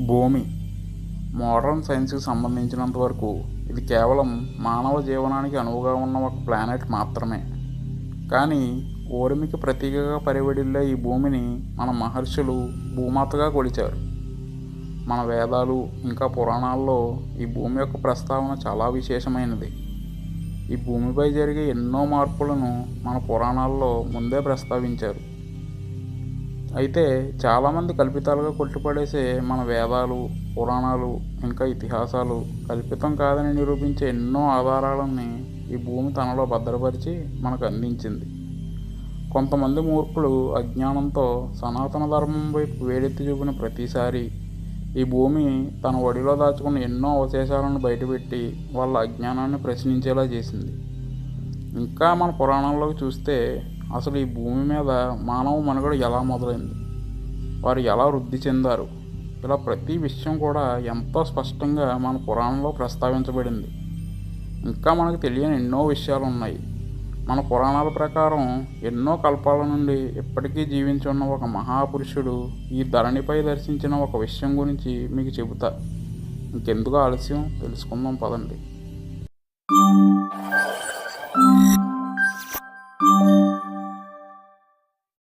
భూమి మోడర్న్ సైన్స్కి సంబంధించినంత వరకు ఇది కేవలం మానవ జీవనానికి అనువుగా ఉన్న ఒక ప్లానెట్ మాత్రమే. కానీ ఓర్మికి ప్రతీకగా పరివడిల్లే ఈ భూమిని మన మహర్షులు భూమాతగా కొలిచారు. మన వేదాలు ఇంకా పురాణాల్లో ఈ భూమి యొక్క ప్రస్తావన చాలా విశేషమైనది. ఈ భూమిపై జరిగే ఎన్నో మార్పులను మన పురాణాల్లో ముందే ప్రస్తావించారు. అయితే చాలామంది కల్పితాలుగా కొట్టిపడేసే మన వేదాలు, పురాణాలు ఇంకా ఇతిహాసాలు కల్పితం కాదని నిరూపించే ఎన్నో ఆధారాలని ఈ భూమి తనలో భద్రపరిచి మనకు అందించింది. కొంతమంది మూర్ఖులు అజ్ఞానంతో సనాతన ధర్మం వైపు వేడెత్తి చూపిన ప్రతిసారి ఈ భూమి తన ఒడిలో దాచుకున్న ఎన్నో అవశేషాలను బయటపెట్టి వాళ్ళ అజ్ఞానాన్ని ప్రశ్నించేలా చేసింది. ఇంకా మన పురాణాల్లోకి చూస్తే అసలు ఈ భూమి మీద మానవ మనుగడ ఎలా మొదలైంది, వారు ఎలా వృద్ధి చెందారు, ఇలా ప్రతి విషయం కూడా ఎంతో స్పష్టంగా మన పురాణంలో ప్రస్తావించబడింది. ఇంకా మనకు తెలియని ఎన్నో విషయాలు ఉన్నాయి. మన పురాణాల ప్రకారం ఎన్నో కల్పాల నుండి ఇప్పటికీ జీవించి ఉన్న ఒక మహాపురుషుడు ఈ ధరణిపై దర్శించిన ఒక విషయం గురించి మీకు చెబుతా. ఇంకెందుకు ఆలస్యం, తెలుసుకుందాం పదండి.